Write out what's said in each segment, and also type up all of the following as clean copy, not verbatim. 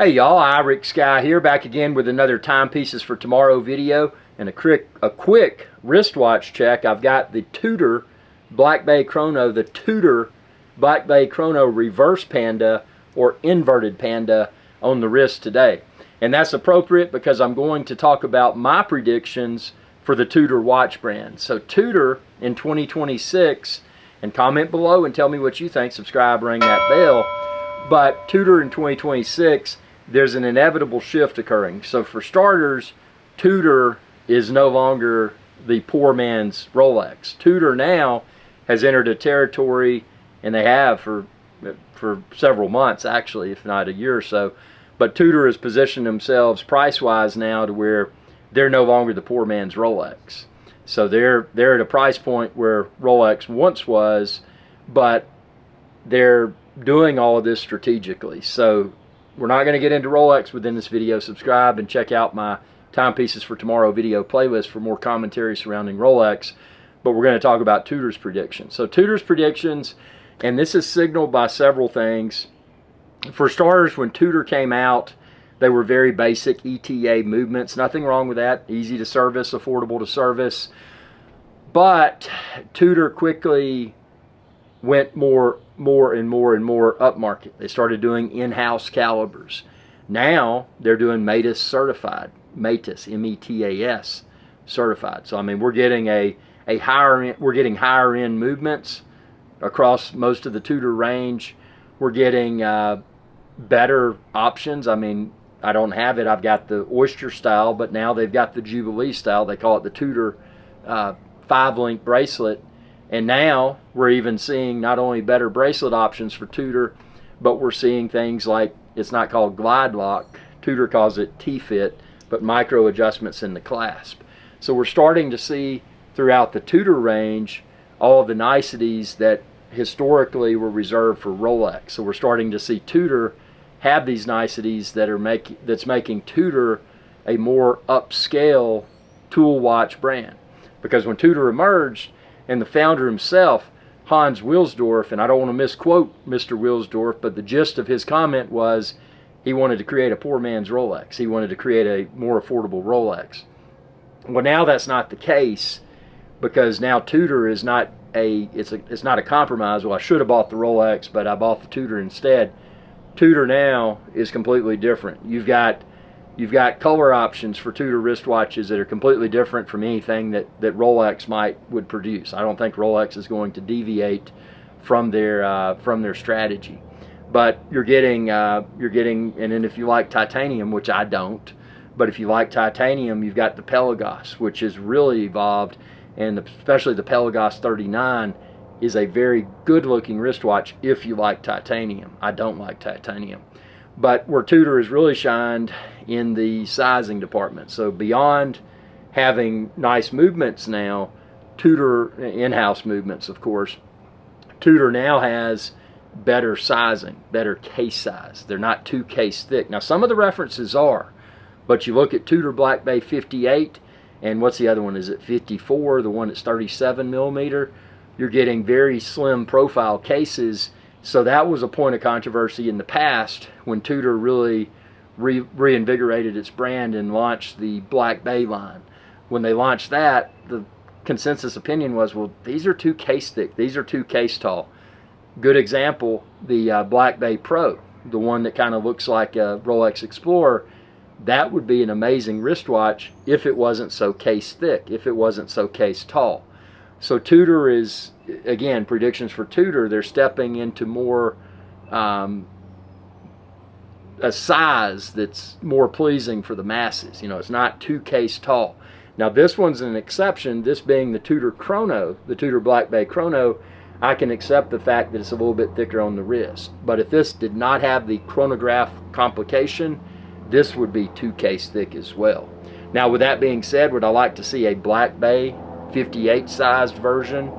Hey y'all, Iric Sky here, back again with another Timepieces for Tomorrow video and a quick wristwatch check. I've got the Tudor Black Bay Chrono, the Tudor Black Bay Chrono Reverse Panda or Inverted Panda on the wrist today. And that's appropriate because I'm going to talk about my predictions for the Tudor watch brand. So Tudor in 2026, and comment below and tell me what you think, subscribe, ring that bell. But Tudor in 2026, there's an inevitable shift occurring. So for starters, Tudor is no longer the poor man's Rolex. Tudor now has entered a territory, and they have for several months actually, if not a year or so. But Tudor has positioned themselves price-wise now to where they're no longer the poor man's Rolex. So they're at a price point where Rolex once was, but they're doing all of this strategically. So we're not going to get into Rolex within this video. Subscribe and check out my Timepieces for Tomorrow video playlist for more commentary surrounding Rolex. But we're going to talk about Tudor's predictions. So Tudor's predictions, and this is signaled by several things. For starters, when Tudor came out, they were very basic ETA movements. Nothing wrong with that. Easy to service, affordable to service. But Tudor quickly went more and more upmarket. They started doing in-house calibers. Now they're doing METAS certified. METAS, M-E-T-A-S certified. So I mean, we're getting higher end movements across most of the Tudor range. We're getting better options. I mean, I don't have it. I've got the Oyster style, but now they've got the Jubilee style. They call it the Tudor 5-link bracelet. And now we're even seeing not only better bracelet options for Tudor, but we're seeing things like, it's not called glide lock, Tudor calls it T-fit, but micro adjustments in the clasp. So we're starting to see throughout the Tudor range all of the niceties that historically were reserved for Rolex. So we're starting to see Tudor have these niceties that are that's making Tudor a more upscale tool watch brand. Because when Tudor emerged, and the founder himself, Hans Wilsdorf, and I don't want to misquote Mr. Wilsdorf, but the gist of his comment was he wanted to create a poor man's Rolex. He wanted to create a more affordable Rolex. Well, now that's not the case, because now Tudor is not it's not a compromise. Well, I should have bought the Rolex, but I bought the Tudor instead. Tudor now is completely different. You've got color options for Tudor wristwatches that are completely different from anything that Rolex would produce. I don't think Rolex is going to deviate from their strategy. But you're getting, and then if you like titanium, which I don't, but if you like titanium, you've got the Pelagos, which has really evolved, and especially the Pelagos 39 is a very good-looking wristwatch if you like titanium. I don't like titanium. But where Tudor has really shined in the sizing department. So beyond having nice movements now, Tudor, in-house movements of course, Tudor now has better sizing, better case size. They're not too case thick. Now some of the references are, but you look at Tudor Black Bay 58, and what's the other one? Is it 54, the one that's 37 millimeter? You're getting very slim profile cases. So that was a point of controversy in the past when Tudor really reinvigorated its brand and launched the Black Bay line. When they launched that, the consensus opinion was, well, these are too case thick, these are too case tall. Good example, the Black Bay Pro, the one that kind of looks like a Rolex Explorer. That would be an amazing wristwatch if it wasn't so case thick, if it wasn't so case tall. So Tudor is, again, predictions for Tudor, they're stepping into more a size that's more pleasing for the masses. You know, it's not too case tall. Now this one's an exception, this being the Tudor Chrono, the Tudor Black Bay Chrono. I can accept the fact that it's a little bit thicker on the wrist. But if this did not have the chronograph complication, this would be too case thick as well. Now with that being said, would I like to see a Black Bay 58 sized version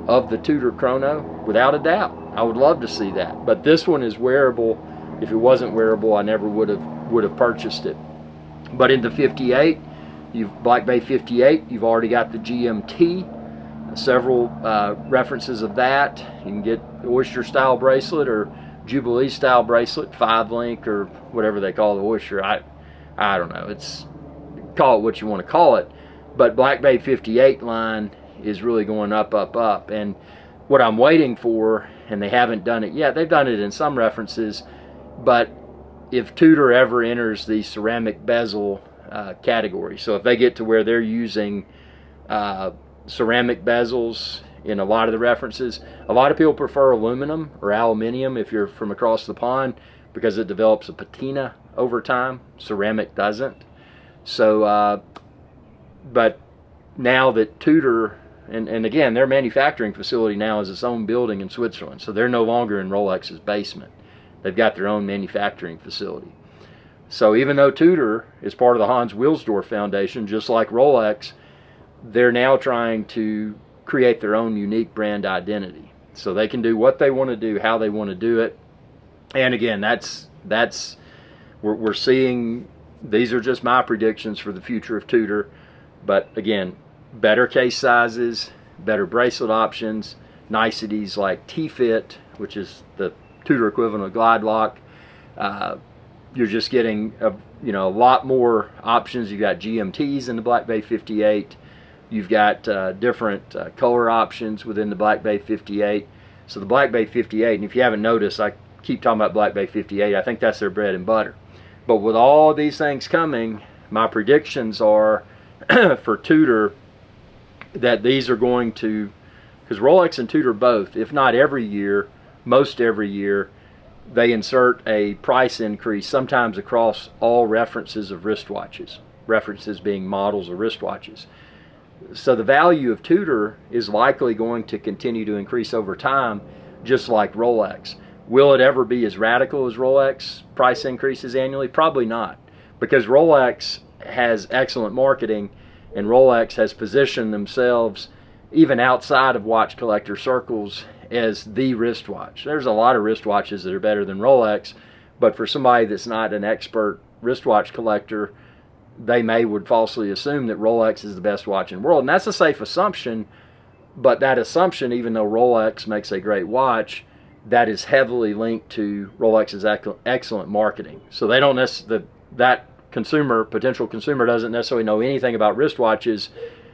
of the Tudor Chrono? Without a doubt, I would love to see that. But this one is wearable. If it wasn't wearable, I never would have purchased it. But in the 58, Black Bay 58, you've already got the GMT, several references of that. You can get the Oyster style bracelet or Jubilee style bracelet, 5-link or whatever they call the oyster. I don't know. It's, call it what you want to call it. But Black Bay 58 line is really going up, up, up. And what I'm waiting for, and they haven't done it yet, they've done it in some references, but if Tudor ever enters the ceramic bezel category, so if they get to where they're using ceramic bezels in a lot of the references, a lot of people prefer aluminum or aluminium if you're from across the pond, because it develops a patina over time. Ceramic doesn't. So, but now that Tudor, and again, their manufacturing facility now is its own building in Switzerland, so they're no longer in Rolex's basement. They've got their own manufacturing facility. So even though Tudor is part of the Hans Wilsdorf Foundation, just like Rolex, they're now trying to create their own unique brand identity. So they can do what they want to do, how they want to do it. And again, we're seeing, these are just my predictions for the future of Tudor. But again, better case sizes, better bracelet options, niceties like T-fit, which is the Tudor equivalent of glide lock. You're just getting a lot more options. You've got GMTs in the Black Bay 58. You've got different color options within the Black Bay 58. So the Black Bay 58, and if you haven't noticed, I keep talking about Black Bay 58. I think that's their bread and butter. But with all these things coming, my predictions are for Tudor that these are going to, because Rolex and Tudor both, if not every year, most every year, they insert a price increase, sometimes across all references of wristwatches, references being models of wristwatches. So the value of Tudor is likely going to continue to increase over time, just like Rolex. Will it ever be as radical as Rolex price increases annually? Probably not, because Rolex has excellent marketing, and Rolex has positioned themselves even outside of watch collector circles as the wristwatch. There's a lot of wristwatches that are better than Rolex, but for somebody that's not an expert wristwatch collector, they would falsely assume that Rolex is the best watch in the world. And that's a safe assumption, but that assumption, even though Rolex makes a great watch, that is heavily linked to Rolex's excellent marketing. So they don't that potential consumer doesn't necessarily know anything about wristwatches,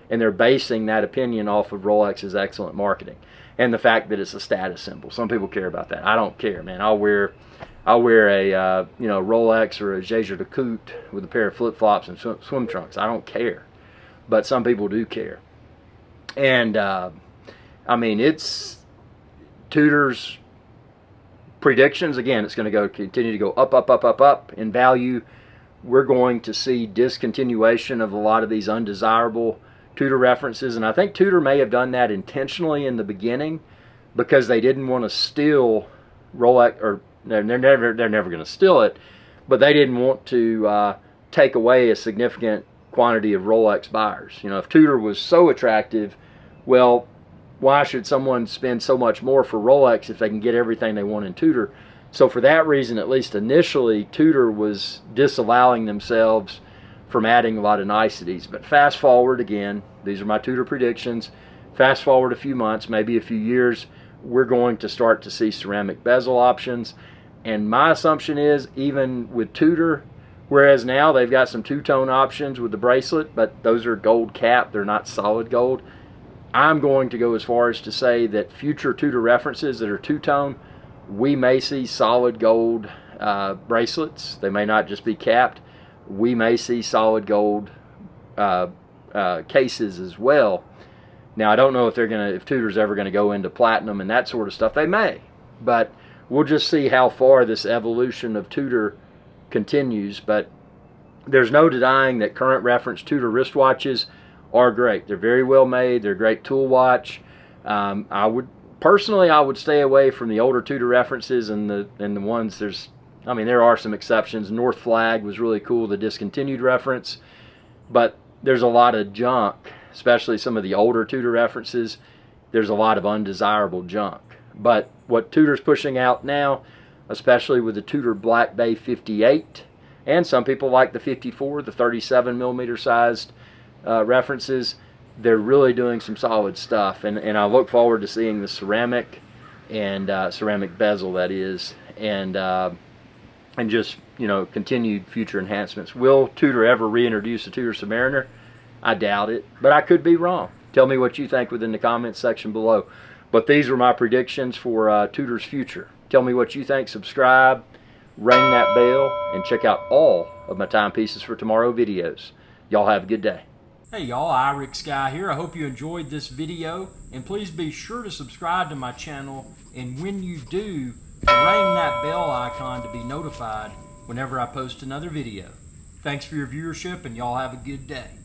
and they're basing that opinion off of Rolex's excellent marketing and the fact that it's a status symbol. Some people care about that. I don't care, man. I'll wear a Rolex or a Jaeger LeCoultre with a pair of flip-flops and swim trunks. I don't care, but some people do care. And it's Tudor's predictions. Again, it's going to continue to go up, up, up, up, up in value. We're going to see discontinuation of a lot of these undesirable Tudor references, and I think Tudor may have done that intentionally in the beginning because they didn't want to steal Rolex, or they're never going to steal it, but they didn't want to take away a significant quantity of Rolex buyers. If Tudor was so attractive, well, why should someone spend so much more for Rolex if they can get everything they want in Tudor? So for that reason, at least initially, Tudor was disallowing themselves from adding a lot of niceties. But fast forward again, these are my Tudor predictions, fast forward a few months, maybe a few years, we're going to start to see ceramic bezel options. And my assumption is, even with Tudor, whereas now they've got some two-tone options with the bracelet, but those are gold cap, they're not solid gold. I'm going to go as far as to say that future Tudor references that are two-tone, we may see solid gold bracelets. They may not just be capped. We may see solid gold cases as well. Now, I don't know if Tudor's ever going to go into platinum and that sort of stuff. They may, but we'll just see how far this evolution of Tudor continues. But there's no denying that current reference Tudor wristwatches are great. They're very well made. They're a great tool watch. I would stay away from the older Tudor references and the ones there are some exceptions. North Flag was really cool, the discontinued reference, but there's a lot of junk, especially some of the older Tudor references. There's a lot of undesirable junk. But what Tudor's pushing out now, especially with the Tudor Black Bay 58, and some people like the 54, the 37 millimeter sized references, they're really doing some solid stuff. And I look forward to seeing the ceramic and ceramic bezel, that is, and just, you know, continued future enhancements. Will Tudor ever reintroduce the Tudor Submariner? I doubt it, but I could be wrong. Tell me what you think within the comments section below. But these are my predictions for Tudor's future. Tell me what you think. Subscribe, ring that bell, and check out all of my Timepieces for Tomorrow videos. Y'all have a good day. Hey y'all, Irix Guy here. I hope you enjoyed this video, and please be sure to subscribe to my channel, and when you do, ring that bell icon to be notified whenever I post another video. Thanks for your viewership, and y'all have a good day.